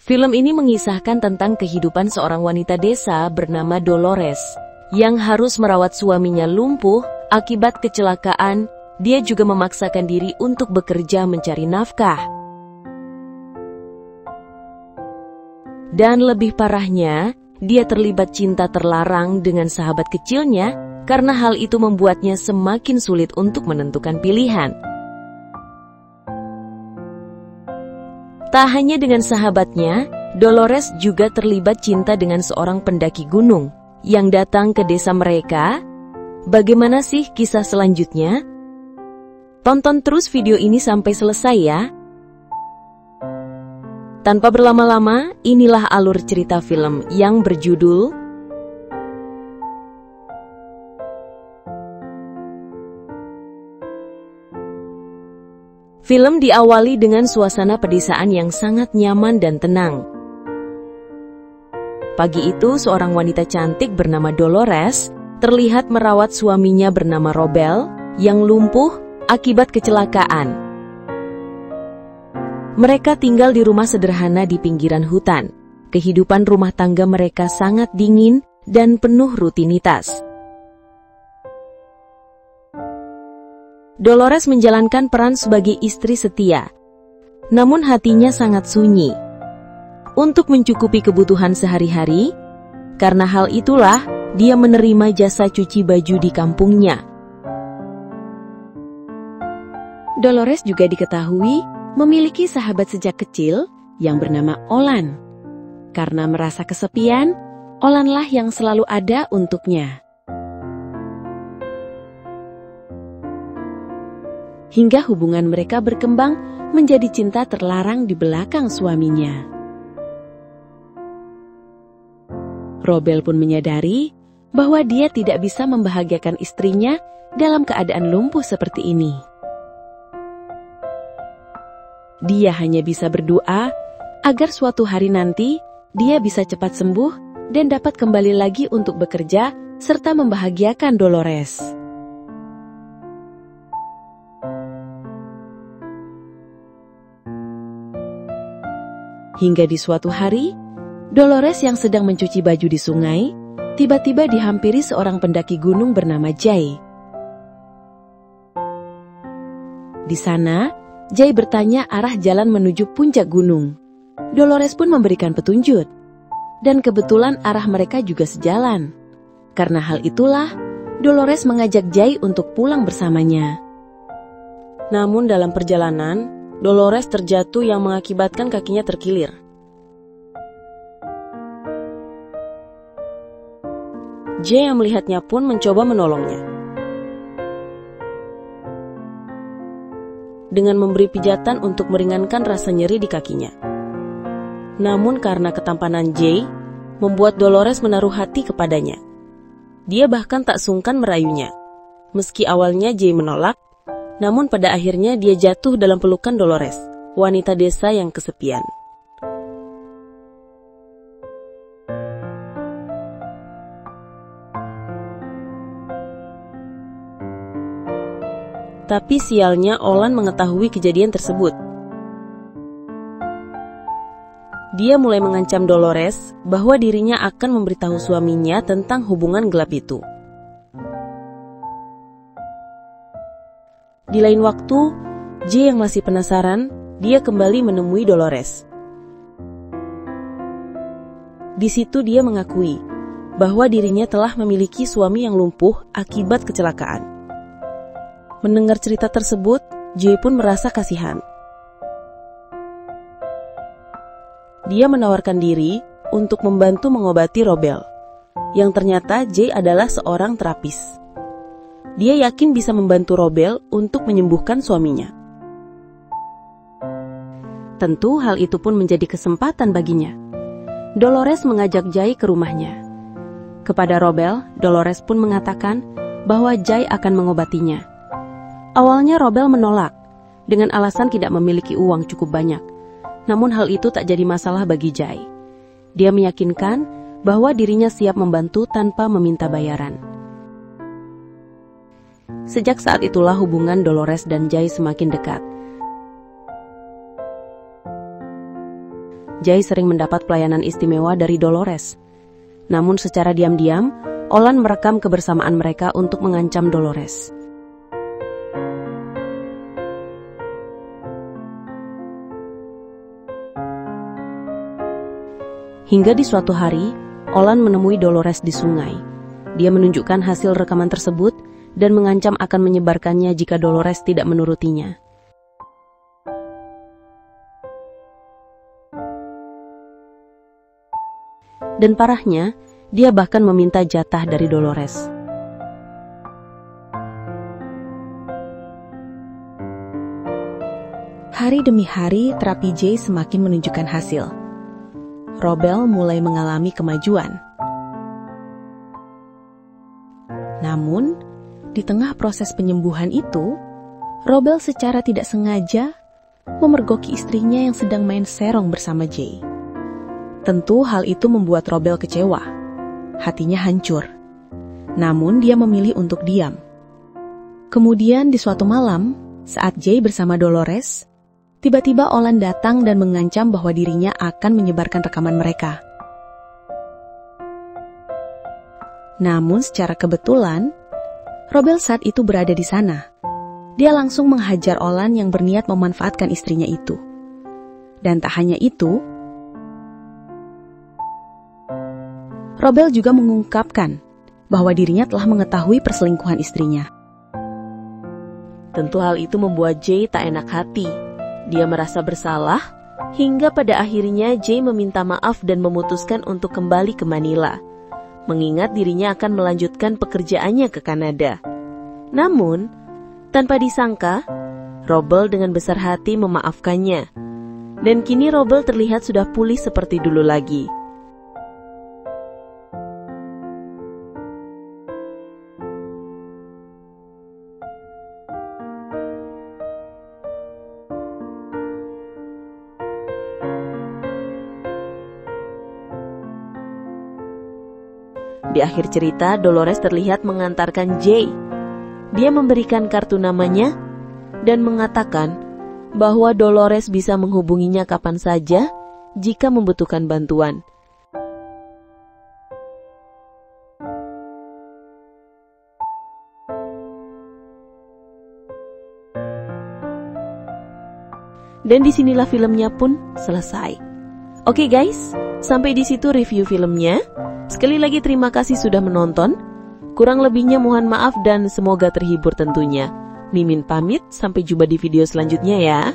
Film ini mengisahkan tentang kehidupan seorang wanita desa bernama Dolores, yang harus merawat suaminya lumpuh akibat kecelakaan. Dia juga memaksakan diri untuk bekerja mencari nafkah. Dan lebih parahnya, dia terlibat cinta terlarang dengan sahabat kecilnya, karena hal itu membuatnya semakin sulit untuk menentukan pilihan. Tak hanya dengan sahabatnya, Dolores juga terlibat cinta dengan seorang pendaki gunung yang datang ke desa mereka. Bagaimana sih kisah selanjutnya? Tonton terus video ini sampai selesai ya. Tanpa berlama-lama, inilah alur cerita film yang berjudul Film diawali dengan suasana pedesaan yang sangat nyaman dan tenang. Pagi itu, seorang wanita cantik bernama Dolores terlihat merawat suaminya bernama Robel yang lumpuh akibat kecelakaan. Mereka tinggal di rumah sederhana di pinggiran hutan. Kehidupan rumah tangga mereka sangat dingin dan penuh rutinitas. Dolores menjalankan peran sebagai istri setia, namun hatinya sangat sunyi. Untuk mencukupi kebutuhan sehari-hari, karena hal itulah dia menerima jasa cuci baju di kampungnya. Dolores juga diketahui memiliki sahabat sejak kecil yang bernama Olan. Karena merasa kesepian, Olanlah yang selalu ada untuknya. Hingga hubungan mereka berkembang menjadi cinta terlarang di belakang suaminya. Robel pun menyadari bahwa dia tidak bisa membahagiakan istrinya dalam keadaan lumpuh seperti ini. Dia hanya bisa berdoa agar suatu hari nanti dia bisa cepat sembuh dan dapat kembali lagi untuk bekerja serta membahagiakan Dolores. Hingga di suatu hari, Dolores yang sedang mencuci baju di sungai, tiba-tiba dihampiri seorang pendaki gunung bernama Jay. Di sana, Jay bertanya arah jalan menuju puncak gunung. Dolores pun memberikan petunjuk. Dan kebetulan arah mereka juga sejalan. Karena hal itulah, Dolores mengajak Jay untuk pulang bersamanya. Namun dalam perjalanan, Dolores terjatuh yang mengakibatkan kakinya terkilir. Jay yang melihatnya pun mencoba menolongnya dengan memberi pijatan untuk meringankan rasa nyeri di kakinya. Namun karena ketampanan Jay, membuat Dolores menaruh hati kepadanya. Dia bahkan tak sungkan merayunya. Meski awalnya Jay menolak, namun pada akhirnya dia jatuh dalam pelukan Dolores, wanita desa yang kesepian. Tapi sialnya Olan mengetahui kejadian tersebut. Dia mulai mengancam Dolores bahwa dirinya akan memberitahu suaminya tentang hubungan gelap itu. Di lain waktu, Jay yang masih penasaran, dia kembali menemui Dolores. Di situ dia mengakui bahwa dirinya telah memiliki suami yang lumpuh akibat kecelakaan. Mendengar cerita tersebut, Jay pun merasa kasihan. Dia menawarkan diri untuk membantu mengobati Robel, yang ternyata Jay adalah seorang terapis. Dia yakin bisa membantu Robel untuk menyembuhkan suaminya. Tentu hal itu pun menjadi kesempatan baginya. Dolores mengajak Jay ke rumahnya. Kepada Robel, Dolores pun mengatakan bahwa Jay akan mengobatinya. Awalnya Robel menolak dengan alasan tidak memiliki uang cukup banyak. Namun hal itu tak jadi masalah bagi Jay. Dia meyakinkan bahwa dirinya siap membantu tanpa meminta bayaran. Sejak saat itulah hubungan Dolores dan Jay semakin dekat. Jay sering mendapat pelayanan istimewa dari Dolores. Namun secara diam-diam, Olan merekam kebersamaan mereka untuk mengancam Dolores. Hingga di suatu hari, Olan menemui Dolores di sungai. Dia menunjukkan hasil rekaman tersebut dan mengancam akan menyebarkannya jika Dolores tidak menurutinya. Dan parahnya, dia bahkan meminta jatah dari Dolores. Hari demi hari, terapi Jay semakin menunjukkan hasil. Robel mulai mengalami kemajuan. Namun, di tengah proses penyembuhan itu, Robel secara tidak sengaja memergoki istrinya yang sedang main serong bersama Jay. Tentu hal itu membuat Robel kecewa. Hatinya hancur. Namun dia memilih untuk diam. Kemudian di suatu malam, saat Jay bersama Dolores, tiba-tiba Olan datang dan mengancam bahwa dirinya akan menyebarkan rekaman mereka. Namun secara kebetulan, Robel saat itu berada di sana. Dia langsung menghajar Olan yang berniat memanfaatkan istrinya itu. Dan tak hanya itu, Robel juga mengungkapkan bahwa dirinya telah mengetahui perselingkuhan istrinya. Tentu hal itu membuat Jay tak enak hati. Dia merasa bersalah, hingga pada akhirnya Jay meminta maaf dan memutuskan untuk kembali ke Manila, mengingat dirinya akan melanjutkan pekerjaannya ke Kanada. Namun, tanpa disangka, Robel dengan besar hati memaafkannya. Dan kini Robel terlihat sudah pulih seperti dulu lagi. Di akhir cerita, Dolores terlihat mengantarkan Jay. Dia memberikan kartu namanya dan mengatakan bahwa Dolores bisa menghubunginya kapan saja jika membutuhkan bantuan. Dan disinilah filmnya pun selesai. Oke guys, sampai di situ review filmnya. Sekali lagi terima kasih sudah menonton. Kurang lebihnya mohon maaf dan semoga terhibur tentunya. Mimin pamit, sampai jumpa di video selanjutnya ya.